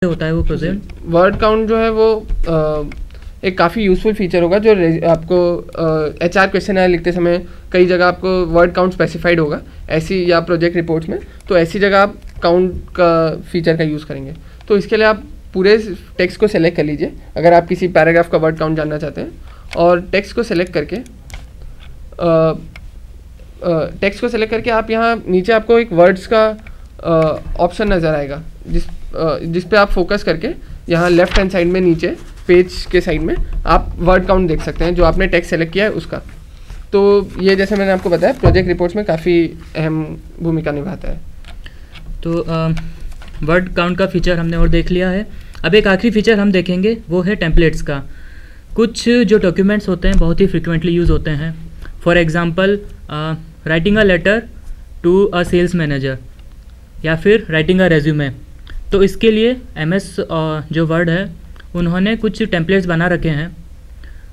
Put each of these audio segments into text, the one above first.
होता है वो प्रोजेक्ट? वर्ड काउंट जो है वो एक काफ़ी यूज़फुल फीचर होगा जो आपको HR क्वेश्चन लिखते समय कई जगह आपको वर्ड काउंट स्पेसिफाइड होगा ऐसी, या प्रोजेक्ट रिपोर्ट्स में, तो ऐसी जगह आप काउंट का फीचर का यूज़ करेंगे। तो इसके लिए आप पूरे टेक्स्ट को सेलेक्ट कर लीजिए अगर आप किसी पैराग्राफ का वर्ड काउंट जानना चाहते हैं, और टेक्स्ट को सेलेक्ट करके आप यहाँ नीचे आपको एक वर्ड्स का ऑप्शन नज़र आएगा जिस पे आप फोकस करके यहाँ लेफ्ट हैंड साइड में नीचे पेज के साइड में आप वर्ड काउंट देख सकते हैं जो आपने टेक्स्ट सेलेक्ट किया है उसका। तो ये जैसे मैंने आपको बताया प्रोजेक्ट रिपोर्ट्स में काफ़ी अहम भूमिका निभाता है। तो वर्ड काउंट का फीचर हमने और देख लिया है। अब एक आखिरी फीचर हम देखेंगे, वो है टेम्पलेट्स का। कुछ जो डॉक्यूमेंट्स होते हैं बहुत ही फ्रिक्वेंटली यूज़ होते हैं। For example writing a letter to a sales manager, या फिर राइटिंग अ रेज्यूमे। तो इसके लिए MS जो वर्ड है उन्होंने कुछ टेम्पलेट्स बना रखे हैं,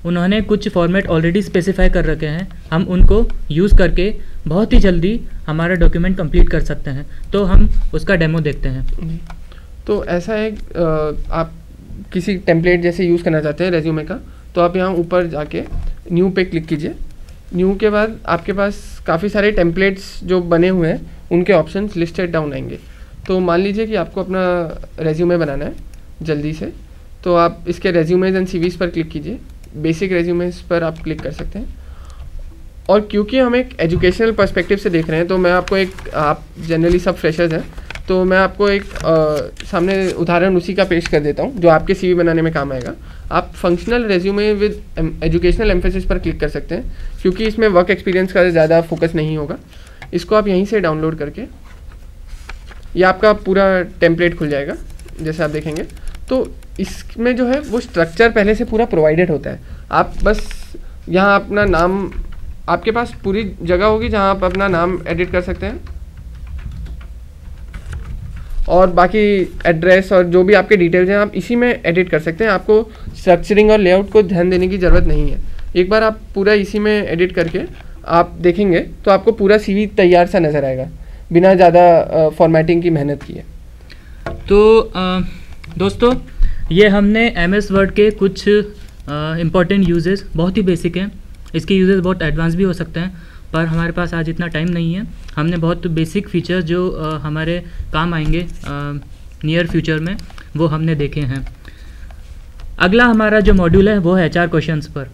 उन्होंने कुछ फॉर्मेट ऑलरेडी स्पेसिफाई कर रखे हैं। हम उनको यूज़ करके बहुत ही जल्दी हमारा डॉक्यूमेंट कंप्लीट कर सकते हैं। तो हम उसका डेमो देखते हैं। तो ऐसा है, आप किसी टेम्पलेट जैसे यूज़ करना चाहते हैं रेज्यूमे का, तो आप यहाँ ऊपर जाके न्यू पे क्लिक कीजिए। न्यू के बाद आपके पास काफ़ी सारे टेम्पलेट्स जो बने हुए हैं उनके ऑप्शंस लिस्टेड डाउन आएंगे। तो मान लीजिए कि आपको अपना रेज्यूमे बनाना है जल्दी से, तो आप इसके रेज्यूमेज एंड CVs पर क्लिक कीजिए। बेसिक रेज्यूमेज पर आप क्लिक कर सकते हैं। और क्योंकि हम एक एजुकेशनल पर्सपेक्टिव से देख रहे हैं, तो मैं आपको आप जनरली सब फ्रेशर्स हैं, तो मैं आपको एक सामने उदाहरण उसी का पेश कर देता हूँ जो आपके CV बनाने में काम आएगा। आप functional resume with educational emphasis पर क्लिक कर सकते हैं, क्योंकि इसमें वर्क एक्सपीरियंस का ज़्यादा फोकस नहीं होगा। इसको आप यहीं से डाउनलोड करके ये आपका पूरा टेम्पलेट खुल जाएगा जैसे आप देखेंगे। तो इसमें जो है वो स्ट्रक्चर पहले से पूरा प्रोवाइडेड होता है। आप बस यहाँ अपना नाम, आपके पास पूरी जगह होगी जहाँ आप अपना नाम एडिट कर सकते हैं, और बाकी एड्रेस और जो भी आपके डिटेल्स हैं आप इसी में एडिट कर सकते हैं। आपको स्ट्रक्चरिंग और लेआउट को ध्यान देने की ज़रूरत नहीं है। एक बार आप पूरा इसी में एडिट करके आप देखेंगे तो आपको पूरा CV तैयार सा नज़र आएगा बिना ज़्यादा फॉर्मेटिंग की मेहनत किए। तो दोस्तों, ये हमने MS वर्ड के कुछ इम्पॉर्टेंट यूजेस, बहुत ही बेसिक हैं। इसके यूजेस बहुत एडवांस भी हो सकते हैं, पर हमारे पास आज इतना टाइम नहीं है। हमने बहुत बेसिक फीचर्स जो हमारे काम आएंगे नियर फ्यूचर में, वो हमने देखे हैं। अगला हमारा जो मॉड्यूल है वो है HR क्वेश्चंस पर।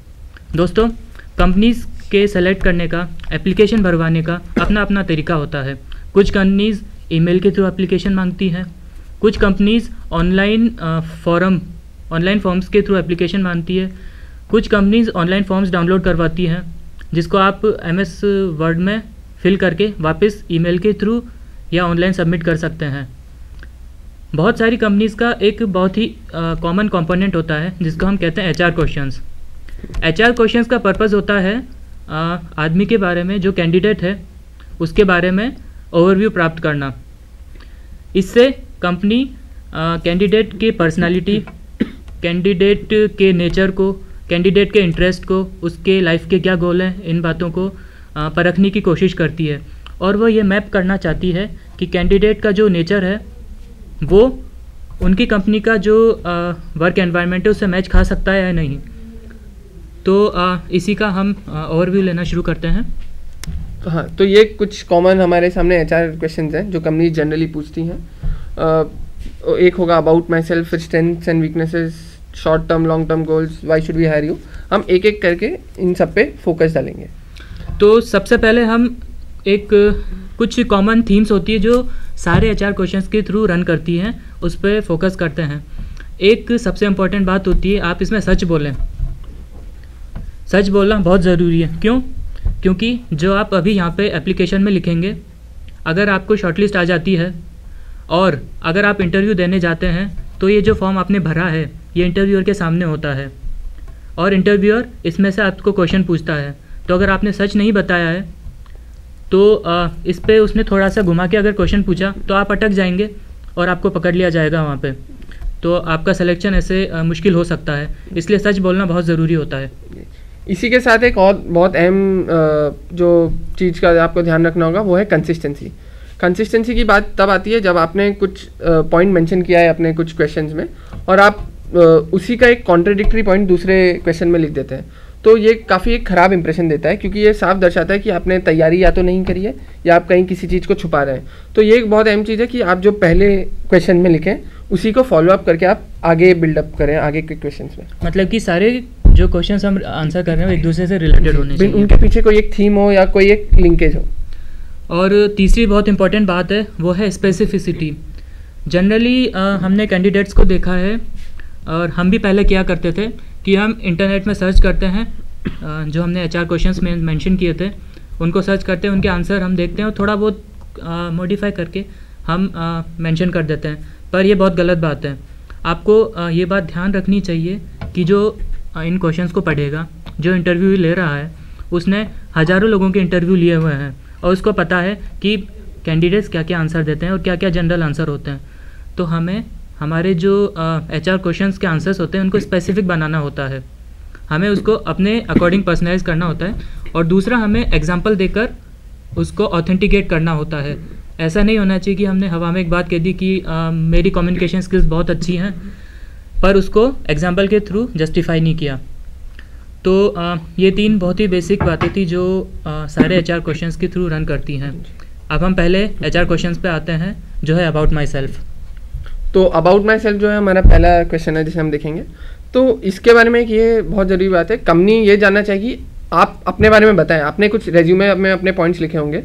दोस्तों, कंपनीज़ के सेलेक्ट करने का, एप्लीकेशन भरवाने का अपना अपना तरीका होता है। कुछ कंपनीज़ ईमेल के थ्रू एप्लीकेशन मांगती हैं, कुछ कंपनीज़ ऑनलाइन फॉर्म्स के थ्रू एप्लीकेशन मांगती है, कुछ कंपनीज़ ऑनलाइन फॉर्म्स डाउनलोड करवाती हैं जिसको आप MS वर्ड में फिल करके वापस ईमेल के थ्रू या ऑनलाइन सबमिट कर सकते हैं। बहुत सारी कंपनीज़ का एक बहुत ही कॉमन कंपोनेंट होता है जिसको हम कहते हैं HR क्वेश्चंस। HR क्वेश्चंस का पर्पस होता है आदमी के बारे में, जो कैंडिडेट है उसके बारे में ओवरव्यू प्राप्त करना। इससे कंपनी कैंडिडेट की पर्सनालिटी, कैंडिडेट के नेचर को, कैंडिडेट के इंटरेस्ट को, उसके लाइफ के क्या गोल हैं, इन बातों को परखने की कोशिश करती है। और वो ये मैप करना चाहती है कि कैंडिडेट का जो नेचर है वो उनकी कंपनी का जो वर्क एनवायरनमेंट है उससे मैच खा सकता है या नहीं। तो इसी का हम ओवरव्यू लेना शुरू करते हैं। हाँ, तो ये कुछ कॉमन हमारे सामने HR क्वेश्चंस हैं जो कंपनी जनरली पूछती हैं। एक होगा about myself, strengths and weaknesses, short term long term goals, why should we hire you. हम एक एक करके इन सब पे फोकस डालेंगे। तो सबसे पहले हम कुछ कॉमन थीम्स होती है जो सारे HR क्वेश्चंस के थ्रू रन करती हैं, उस पर फोकस करते हैं। एक सबसे इम्पॉर्टेंट बात होती है, आप इसमें सच बोलें। सच बोलना बहुत ज़रूरी है। क्यों? क्योंकि जो आप अभी यहाँ पे एप्लीकेशन में लिखेंगे, अगर आपको शॉर्टलिस्ट आ जाती है और अगर आप इंटरव्यू देने जाते हैं तो ये जो फॉर्म आपने भरा है ये इंटरव्यूअर के सामने होता है और इंटरव्यूअर इसमें से आपको क्वेश्चन पूछता है। तो अगर आपने सच नहीं बताया है तो इस पे उसने थोड़ा सा घुमा के अगर क्वेश्चन पूछा तो आप अटक जाएंगे और आपको पकड़ लिया जाएगा वहाँ पे। तो आपका सिलेक्शन ऐसे मुश्किल हो सकता है, इसलिए सच बोलना बहुत ज़रूरी होता है। इसी के साथ एक और बहुत अहम जो चीज़ का आपको ध्यान रखना होगा वो है कंसिस्टेंसी। कंसिस्टेंसी की बात तब आती है जब आपने कुछ पॉइंट मेंशन किया है अपने कुछ क्वेश्चंस में और आप उसी का एक कॉन्ट्रडिक्टरी पॉइंट दूसरे क्वेश्चन में लिख देते हैं, तो ये काफ़ी एक ख़राब इंप्रेशन देता है, क्योंकि ये साफ दर्शाता है कि आपने तैयारी या तो नहीं करी है या आप कहीं किसी चीज़ को छुपा रहे हैं। तो ये एक बहुत अहम चीज़ है कि आप जो पहले क्वेश्चन में लिखें उसी को फॉलो अप करके आप आगे बिल्डअप करें आगे के क्वेश्चन में। मतलब कि सारे जो क्वेश्चंस हम आंसर कर रहे हैं वो एक दूसरे से रिलेटेड होने चाहिए, उनके पीछे कोई एक थीम हो या कोई एक लिंकेज हो। और तीसरी बहुत इंपॉर्टेंट बात है वो है स्पेसिफिसिटी। जनरली हमने कैंडिडेट्स को देखा है और हम भी पहले किया करते थे कि हम इंटरनेट में सर्च करते हैं, जो हमने HR क्वेश्चंस में मेंशन किए थे उनको सर्च करते हैं, उनके आंसर हम देखते हैं और थोड़ा बहुत मॉडिफाई करके हम मेंशन कर देते हैं, पर ये बहुत गलत बात है। आपको ये बात ध्यान रखनी चाहिए कि जो इन क्वेश्चंस को पढ़ेगा, जो इंटरव्यू ले रहा है, उसने हज़ारों लोगों के इंटरव्यू लिए हुए हैं और उसको पता है कि कैंडिडेट्स क्या क्या आंसर देते हैं और क्या क्या जनरल आंसर होते हैं। तो हमें हमारे जो HR क्वेश्चंस के आंसर्स होते हैं उनको स्पेसिफिक बनाना होता है, हमें उसको अपने अकॉर्डिंग पर्सनलाइज करना होता है, और दूसरा हमें एग्जांपल देकर उसको ऑथेंटिकेट करना होता है। ऐसा नहीं होना चाहिए कि हमने हवा में एक बात कह दी कि मेरी कम्युनिकेशन स्किल्स बहुत अच्छी हैं, पर उसको एग्जांपल के थ्रू जस्टिफाई नहीं किया। तो ये 3 बहुत ही बेसिक बातें थी जो सारे HR क्वेश्चंस के थ्रू रन करती हैं। अब हम पहले HR क्वेश्चंस पे आते हैं जो है अबाउट माई सेल्फ। तो अबाउट माई सेल्फ जो है हमारा पहला क्वेश्चन है जिसे हम देखेंगे। तो इसके बारे में एक ये बहुत ज़रूरी बात है, कंपनी ये जानना चाहिए कि आप अपने बारे में बताएं। आपने कुछ रेज्यूमे में अपने पॉइंट्स लिखे होंगे,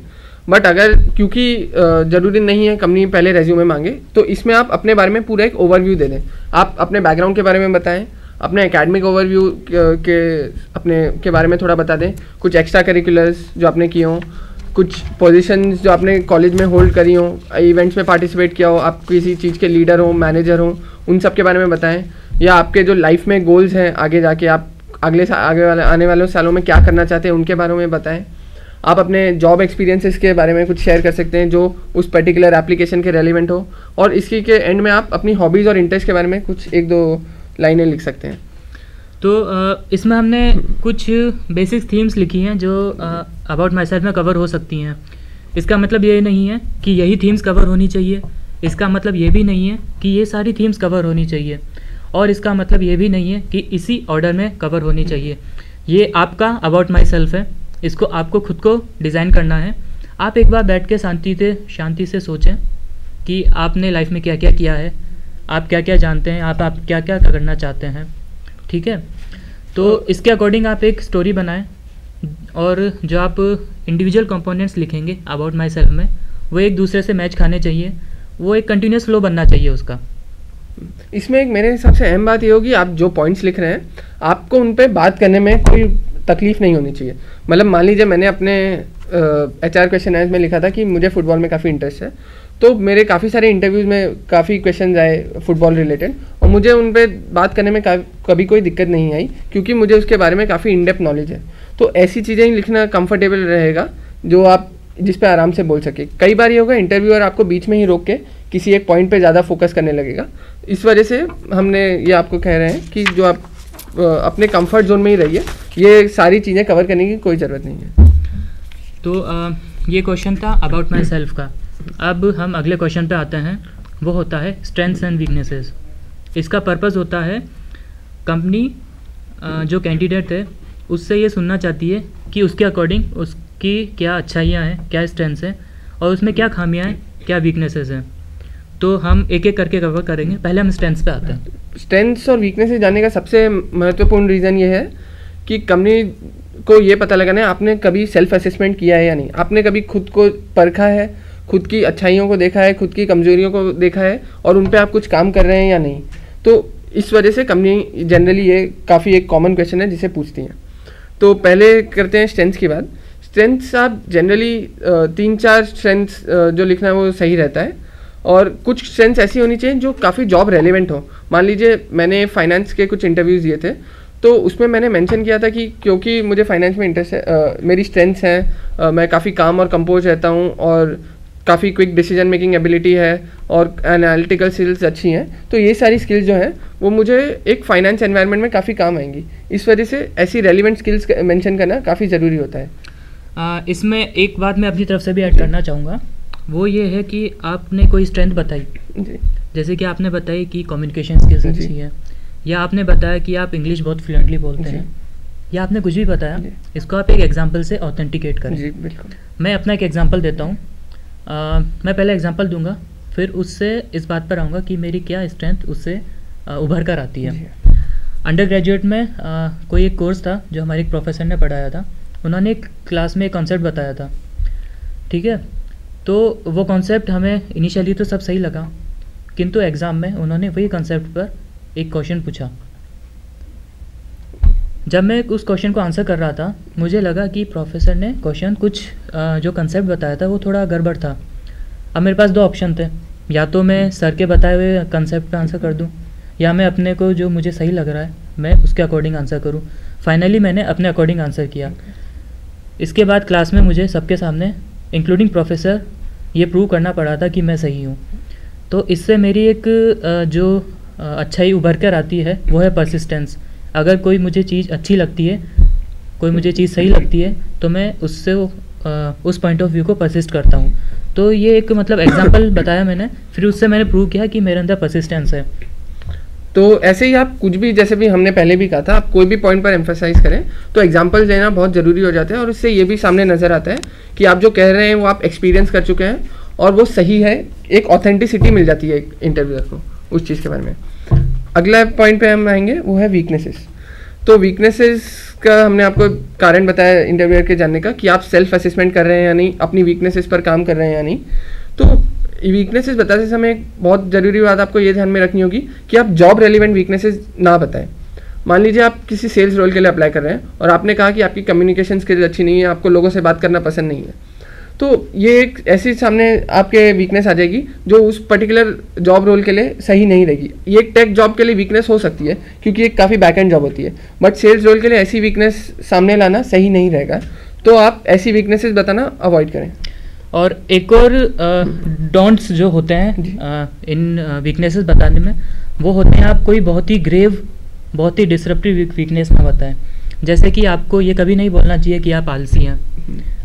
बट अगर क्योंकि ज़रूरी नहीं है कंपनी पहले रेज्यूमे मांगे, तो इसमें आप अपने बारे में पूरा एक ओवरव्यू दे दें। आप अपने बैकग्राउंड के बारे में बताएं, अपने एकेडमिक ओवरव्यू के बारे में थोड़ा बता दें, कुछ एक्स्ट्रा करिकुलर्स जो आपने किए हों, कुछ पोजीशंस जो आपने कॉलेज में होल्ड करी हों, इवेंट्स में पार्टिसिपेट किया हो, आप किसी चीज़ के लीडर हो, मैनेजर हो, उन सब के बारे में बताएं। या आपके जो लाइफ में गोल्स हैं, आगे जाके आप आने वाले सालों में क्या करना चाहते हैं, उनके बारे में बताएं। आप अपने जॉब एक्सपीरियंसेस के बारे में कुछ शेयर कर सकते हैं जो उस पर्टिकुलर एप्लीकेशन के रेलिवेंट हो, और इसकी के एंड में आप अपनी हॉबीज़ और इंटरेस्ट के बारे में कुछ 1-2 लाइनें लिख सकते हैं। तो इसमें हमने कुछ बेसिक थीम्स लिखी हैं जो अबाउट माई सेल्फ में कवर हो सकती हैं। इसका मतलब ये नहीं है कि यही थीम्स कवर होनी चाहिए, इसका मतलब ये भी नहीं है कि ये सारी थीम्स कवर होनी चाहिए, और इसका मतलब ये भी नहीं है कि इसी ऑर्डर में कवर होनी चाहिए। ये आपका अबाउट माई सेल्फ है, इसको आपको खुद को डिज़ाइन करना है। आप एक बार बैठ के शांति से सोचें कि आपने लाइफ में क्या क्या किया है, आप क्या क्या जानते हैं, आप क्या क्या करना चाहते हैं, ठीक है। तो इसके अकॉर्डिंग आप एक स्टोरी बनाएं, और जो आप इंडिविजुअल कंपोनेंट्स लिखेंगे अबाउट माई सेल्फ में, वो एक दूसरे से मैच खाने चाहिए, वो एक कंटिन्यूस फ्लो बनना चाहिए उसका। इसमें एक मेरे हिसाब से अहम बात ये होगी, आप जो पॉइंट्स लिख रहे हैं आपको उन पर बात करने में कोई तकलीफ नहीं होनी चाहिए। मतलब मान लीजिए मैंने अपने HR क्वेश्चन में लिखा था कि मुझे फुटबॉल में काफ़ी इंटरेस्ट है, तो मेरे काफ़ी सारे इंटरव्यूज़ में काफ़ी क्वेश्चन आए फुटबॉल रिलेटेड, और मुझे उन पर बात करने में कभी कोई दिक्कत नहीं आई, क्योंकि मुझे उसके बारे में काफ़ी इन डेप्थ नॉलेज है। तो ऐसी चीज़ें ही लिखना कंफर्टेबल रहेगा जो आप जिस पे आराम से बोल सके। कई बार ये होगा इंटरव्यूअर आपको बीच में ही रोक के किसी एक पॉइंट पे ज़्यादा फोकस करने लगेगा, इस वजह से हमने ये आपको कह रहे हैं कि जो आप अपने कंफर्ट जोन में ही रहिए, ये सारी चीज़ें कवर करने की कोई ज़रूरत नहीं है। तो ये क्वेश्चन था अबाउट माई सेल्फ का। अब हम अगले क्वेश्चन पे आते हैं, वो होता है स्ट्रेंथ्स एंड वीकनेसेस। इसका पर्पस होता है कंपनी जो कैंडिडेट है उससे ये सुनना चाहती है कि उसके अकॉर्डिंग उसकी क्या अच्छाइयाँ हैं, क्या स्ट्रेंथ्स हैं, और उसमें क्या खामियाँ हैं, क्या वीकनेसेस हैं। तो हम एक एक करके कवर करेंगे। पहले हम स्ट्रेंथ्स पे आते हैं। स्ट्रेंथ्स और वीकनेसेस जानने का सबसे महत्वपूर्ण रीज़न ये है कि कंपनी को ये पता लगाना है आपने कभी सेल्फ असेसमेंट किया है या नहीं, आपने कभी खुद को परखा है, खुद की अच्छाइयों को देखा है, खुद की कमजोरियों को देखा है, और उन पे आप कुछ काम कर रहे हैं या नहीं। तो इस वजह से कंपनी जनरली ये काफ़ी एक कॉमन क्वेश्चन है जिसे पूछती हैं। तो पहले करते हैं स्ट्रेंथ्स की बात। स्ट्रेंथ्स आप जनरली 3-4 स्ट्रेंथ्स जो लिखना है वो सही रहता है, और कुछ स्ट्रेंथ्स ऐसी होनी चाहिए जो काफ़ी जॉब रेलेवेंट हो। मान लीजिए मैंने फाइनेंस के कुछ इंटरव्यूज़ दिए थे, तो उसमें मैंने मेंशन किया था कि क्योंकि मुझे फाइनेंस में इंटरेस्ट है, मेरी स्ट्रेंथ्स हैं, मैं काफ़ी काम और कंपोज रहता हूँ, और काफ़ी क्विक डिसीजन मेकिंग एबिलिटी है, और एनालिटिकल स्किल्स अच्छी हैं। तो ये सारी स्किल्स जो हैं वो मुझे एक फाइनेंस एनवायरनमेंट में काफ़ी काम आएंगी। इस वजह से ऐसी रेलिवेंट स्किल्स मेंशन करना काफ़ी ज़रूरी होता है। इसमें एक बात मैं अपनी तरफ से भी ऐड करना चाहूँगा, वो ये है कि आपने कोई स्ट्रेंथ बताई, जी जैसे कि आपने बताई कि कम्युनिकेशन स्किल्स जी। अच्छी है, या आपने बताया कि आप इंग्लिश बहुत फ्लुएंटली बोलते जी। हैं, या आपने कुछ भी बताया, जी। इसको आप एक एग्जांपल से ऑथेंटिकेट करें। जी बिल्कुल। मैं अपना एक एग्जांपल देता हूँ। मैं पहले एग्जांपल दूंगा, फिर उससे इस बात पर आऊँगा कि मेरी क्या स्ट्रेंथ उससे उभर कर आती है। जी अंडर ग्रेजुएट में कोई एक कोर्स था जो हमारे एक प्रोफेसर ने पढ़ाया था। उन्होंने एक क्लास में एक कॉन्सेप्ट बताया था, ठीक है। तो वो कॉन्सेप्ट हमें इनिशियली तो सब सही लगा, किंतु एग्ज़ाम में उन्होंने वही कॉन्सेप्ट पर एक क्वेश्चन पूछा। जब मैं उस क्वेश्चन को आंसर कर रहा था, मुझे लगा कि प्रोफेसर ने क्वेश्चन कुछ जो कंसेप्ट बताया था वो थोड़ा गड़बड़ था। अब मेरे पास दो ऑप्शन थे, या तो मैं सर के बताए हुए कंसेप्ट पे आंसर कर दूं, या मैं अपने को जो मुझे सही लग रहा है मैं उसके अकॉर्डिंग आंसर करूं। फाइनली मैंने अपने अकॉर्डिंग आंसर किया। इसके बाद क्लास में मुझे सबके सामने इंक्लूडिंग प्रोफेसर ये प्रूव करना पड़ा था कि मैं सही हूँ। तो इससे मेरी एक जो अच्छाई उभर कर आती है वो है परसिस्टेंस। अगर कोई मुझे चीज़ अच्छी लगती है, कोई मुझे चीज़ सही लगती है, तो मैं उससे उस पॉइंट ऑफ व्यू को परसिस्ट करता हूँ। तो ये एक मतलब एग्जांपल बताया मैंने, फिर उससे मैंने प्रूव किया कि मेरे अंदर परसिस्टेंस है। तो ऐसे ही आप कुछ भी, जैसे भी हमने पहले भी कहा था, आप कोई भी पॉइंट पर एम्फेसाइज करें तो एग्जांपल देना बहुत ज़रूरी हो जाता है, और इससे ये भी सामने नज़र आता है कि आप जो कह रहे हैं वो आप एक्सपीरियंस कर चुके हैं और वो सही है। एक ऑथेंटिसिटी मिल जाती है एक इंटरव्यूअर को उस चीज़ के बारे में। अगला पॉइंट पे हम आएंगे, वो है वीकनेसेस। तो वीकनेसेस का हमने आपको कारण बताया इंटरव्यूअर के जानने का, कि आप सेल्फ असेसमेंट कर रहे हैं या नहीं, अपनी वीकनेसेस पर काम कर रहे हैं या नहीं। तो वीकनेसेस बताते समय एक बहुत ज़रूरी बात आपको ये ध्यान में रखनी होगी कि आप जॉब रेलिवेंट वीकनेसेस ना बताएं। मान लीजिए आप किसी सेल्स रोल के लिए अप्लाई कर रहे हैं और आपने कहा कि आपकी कम्युनिकेशन स्किल अच्छी नहीं है, आपको लोगों से बात करना पसंद नहीं है, तो ये एक ऐसी सामने आपके वीकनेस आ जाएगी जो उस पर्टिकुलर जॉब रोल के लिए सही नहीं रहेगी। ये एक टेक जॉब के लिए वीकनेस हो सकती है क्योंकि एक काफ़ी बैक एंड जॉब होती है, बट सेल्स रोल के लिए ऐसी वीकनेस सामने लाना सही नहीं रहेगा। तो आप ऐसी वीकनेसेस बताना अवॉइड करें। और एक और डोंट्स जो होते हैं इन वीकनेसेस बताने में, वो होते हैं आप कोई बहुत ही ग्रेव, बहुत ही डिसरप्टिव वीकनेस ना बताएं। जैसे कि आपको ये कभी नहीं बोलना चाहिए कि आप आलसी हैं,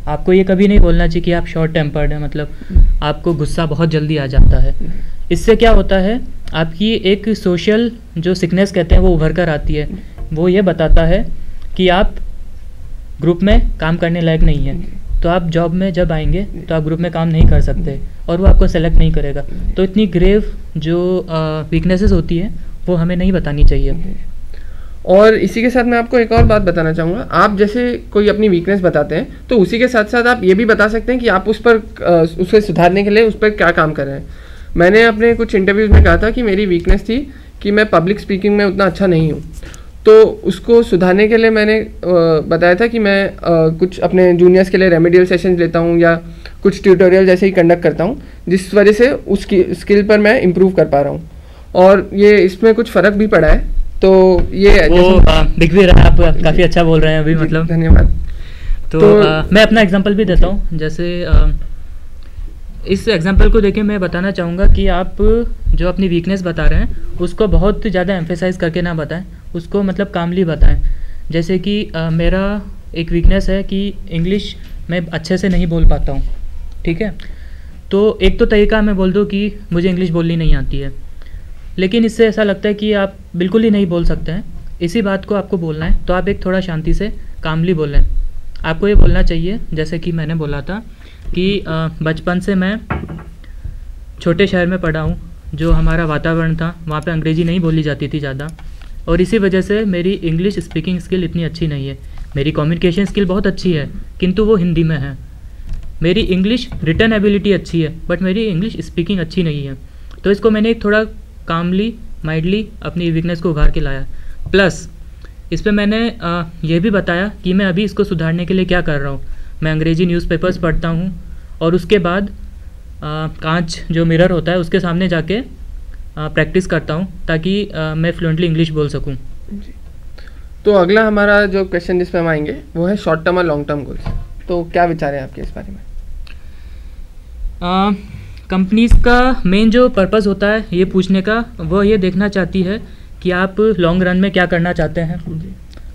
आपको ये कभी नहीं बोलना चाहिए कि आप शॉर्ट टेम्पर्ड हैं, मतलब आपको गुस्सा बहुत जल्दी आ जाता है। इससे क्या होता है, आपकी एक सोशल जो सिकनेस कहते हैं वो उभर कर आती है। वो ये बताता है कि आप ग्रुप में काम करने लायक नहीं है, तो आप जॉब में जब आएंगे तो आप ग्रुप में काम नहीं कर सकते और वो आपको सेलेक्ट नहीं करेगा। तो इतनी ग्रेव जो वीकनेसेस होती है वो हमें नहीं बतानी चाहिए। और इसी के साथ मैं आपको एक और बात बताना चाहूँगा। आप जैसे कोई अपनी वीकनेस बताते हैं तो उसी के साथ साथ आप ये भी बता सकते हैं कि आप उसे सुधारने के लिए उस पर क्या काम कर रहे हैं। मैंने अपने कुछ इंटरव्यूज़ में कहा था कि मेरी वीकनेस थी कि मैं पब्लिक स्पीकिंग में उतना अच्छा नहीं हूँ, तो उसको सुधारने के लिए मैंने बताया था कि मैं कुछ अपने जूनियर्स के लिए रेमेडियल सेशंस लेता हूँ या कुछ ट्यूटोरियल जैसे ही कंडक्ट करता हूँ, जिस वजह से उस स्किल पर मैं इम्प्रूव कर पा रहा हूँ और ये इसमें कुछ फ़र्क भी पड़ा है। तो ये वो दिख भी रहा है, आप काफ़ी अच्छा बोल रहे हैं अभी, मतलब धन्यवाद। तो मैं अपना एग्जांपल भी देता हूँ। जैसे इस एग्जांपल को देके मैं बताना चाहूँगा कि आप जो अपनी वीकनेस बता रहे हैं उसको बहुत ज़्यादा एम्फेसाइज करके ना बताएं, उसको मतलब कामली बताएं। जैसे कि मेरा एक वीकनेस है कि इंग्लिश मैं अच्छे से नहीं बोल पाता हूँ, ठीक है। तो एक तो तरीका मैं बोल दूँ कि मुझे इंग्लिश बोलनी नहीं आती है, लेकिन इससे ऐसा लगता है कि आप बिल्कुल ही नहीं बोल सकते हैं। इसी बात को आपको बोलना है तो आप एक थोड़ा शांति से कामली बोलें। आपको ये बोलना चाहिए जैसे कि मैंने बोला था कि बचपन से मैं छोटे शहर में पढ़ा हूँ, जो हमारा वातावरण था वहाँ पे अंग्रेज़ी नहीं बोली जाती थी ज़्यादा, और इसी वजह से मेरी इंग्लिश स्पीकिंग स्किल इतनी अच्छी नहीं है। मेरी कम्युनिकेशन स्किल बहुत अच्छी है किंतु वो हिंदी में है। मेरी इंग्लिश रिटन एबिलिटी अच्छी है बट मेरी इंग्लिश स्पीकिंग अच्छी नहीं है। तो इसको मैंने एक थोड़ा कामली माइल्डली अपनी वीकनेस को उभार के लाया। प्लस इस पर मैंने ये भी बताया कि मैं अभी इसको सुधारने के लिए क्या कर रहा हूँ। मैं अंग्रेज़ी न्यूज़पेपर्स पढ़ता हूँ और उसके बाद कांच जो मिरर होता है उसके सामने जाके प्रैक्टिस करता हूँ ताकि मैं फ्लुएंटली इंग्लिश बोल सकूँ। तो अगला हमारा जो क्वेश्चन जिस पर हम आएंगे वो है शॉर्ट टर्म और लॉन्ग टर्म गोल्स। तो क्या विचार है आपके इस बारे में? कंपनीज़ का मेन जो पर्पज़ होता है ये पूछने का, वो ये देखना चाहती है कि आप लॉन्ग रन में क्या करना चाहते हैं।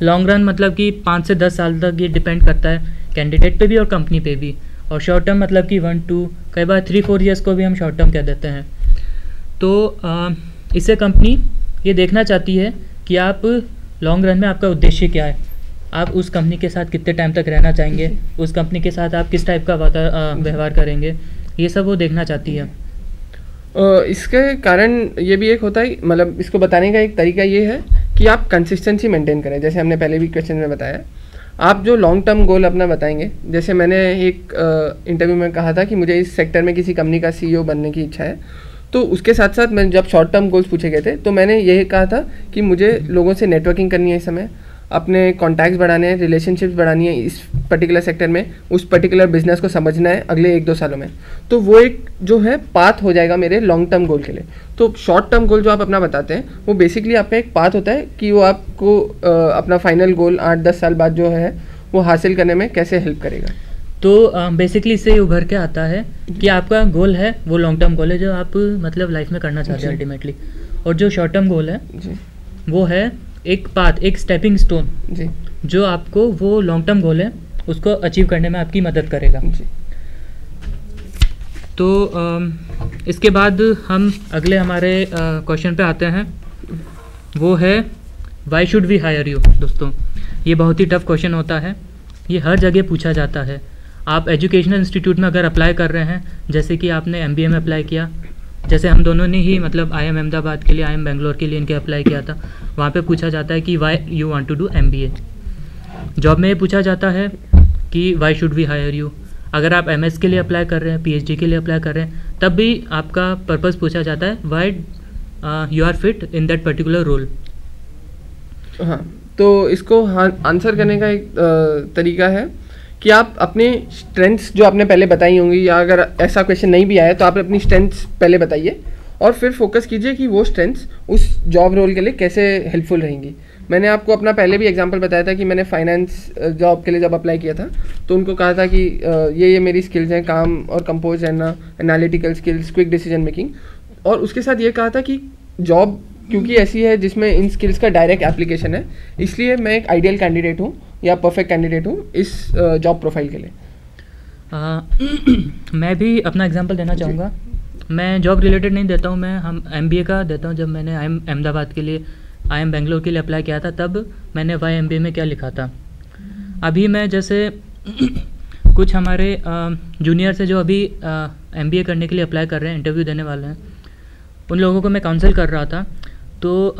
लॉन्ग रन मतलब कि 5 से 10 साल तक ये डिपेंड करता है कैंडिडेट पे भी और कंपनी पे भी। और शॉर्ट टर्म मतलब कि 1-2 कई बार 3-4 ईयर्स को भी हम शॉर्ट टर्म कह देते हैं। तो इससे कंपनी ये देखना चाहती है कि आप लॉन्ग रन में आपका उद्देश्य क्या है, आप उस कंपनी के साथ कितने टाइम तक रहना चाहेंगे, उस कंपनी के साथ आप किस टाइप का व्यवहार करेंगे, ये सब वो देखना चाहती है। इसके कारण ये भी एक होता है, मतलब इसको बताने का एक तरीका ये है कि आप कंसिस्टेंसी मेंटेन करें। जैसे हमने पहले भी क्वेश्चन में बताया, आप जो लॉन्ग टर्म गोल अपना बताएंगे, जैसे मैंने एक इंटरव्यू में कहा था कि मुझे इस सेक्टर में किसी कंपनी का CEO बनने की इच्छा है, तो उसके साथ साथ मैं जब शॉर्ट टर्म गोल्स पूछे गए थे तो मैंने यही कहा था कि मुझे लोगों से नेटवर्किंग करनी है, इस समय अपने कॉन्टैक्ट्स बढ़ाने हैं, रिलेशनशिप्स बढ़ानी है इस पर्टिकुलर सेक्टर में, उस पर्टिकुलर बिजनेस को समझना है अगले 1-2 सालों में। तो वो एक जो है पाथ हो जाएगा मेरे लॉन्ग टर्म गोल के लिए। तो शॉर्ट टर्म गोल जो आप अपना बताते हैं वो बेसिकली आपका एक पाथ होता है कि वो आपको अपना फाइनल गोल 8-10 साल बाद जो है वो हासिल करने में कैसे हेल्प करेगा। तो बेसिकली इससे ये उभर के आता है कि आपका गोल है वो लॉन्ग टर्म गोल है जो आप मतलब लाइफ में करना चाहते हैं अल्टीमेटली, और जो शॉर्ट टर्म गोल है जी वो है एक पाथ, एक स्टेपिंग स्टोन जी जो आपको वो लॉन्ग टर्म गोल है उसको अचीव करने में आपकी मदद करेगा। जी। तो इसके बाद हम अगले हमारे क्वेश्चन पे आते हैं, वो है why should we hire you. दोस्तों ये बहुत ही टफ क्वेश्चन होता है, ये हर जगह पूछा जाता है। आप एजुकेशनल इंस्टीट्यूट में अगर अप्लाई कर रहे हैं, जैसे कि आपने MBA में अप्लाई किया, जैसे हम दोनों ने ही मतलब IIM अहमदाबाद के लिए, IIM बेंगलोर के लिए इनके अप्लाई किया था, वहाँ पे पूछा जाता है कि why you want to do MBA। Job में ये पूछा जाता है कि why should we hire you. अगर आप MS के लिए अप्लाई कर रहे हैं, PhD के लिए अप्लाई कर रहे हैं, तब भी आपका पर्पस पूछा जाता है why you are fit in that particular role. हाँ, तो इसको आंसर करने का एक तरीका है कि आप अपने स्ट्रेंथ्स जो आपने पहले बताई होंगी, या अगर ऐसा क्वेश्चन नहीं भी आया तो आप अपनी स्ट्रेंथ्स पहले बताइए और फिर फोकस कीजिए कि वो स्ट्रेंथ्स उस जॉब रोल के लिए कैसे हेल्पफुल रहेंगी। मैंने आपको अपना पहले भी एग्जांपल बताया था कि मैंने फाइनेंस जॉब के लिए जब अप्लाई किया था तो उनको कहा था कि ये मेरी स्किल्स हैं, काम और कंपोज रहना, analytical skills, quick decision making, और उसके साथ ये कहा था कि जॉब क्योंकि ऐसी है जिसमें इन स्किल्स का डायरेक्ट एप्लीकेशन है, इसलिए मैं एक आइडियल कैंडिडेट हूँ या परफेक्ट कैंडिडेट हूँ इस जॉब प्रोफाइल के लिए। मैं भी अपना एग्जांपल देना चाहूँगा। मैं जॉब रिलेटेड नहीं देता हूँ, मैं हम MBA का देता हूँ। जब मैंने IIM अहमदाबाद के लिए, IIM बेंगलोर के लिए अप्लाई किया था, तब मैंने वाई MBA में क्या लिखा था। अभी मैं जैसे कुछ हमारे जूनियर से जो अभी MBA करने के लिए अप्लाई कर रहे हैं, इंटरव्यू देने वाले हैं, उन लोगों को मैं काउंसिल कर रहा था। तो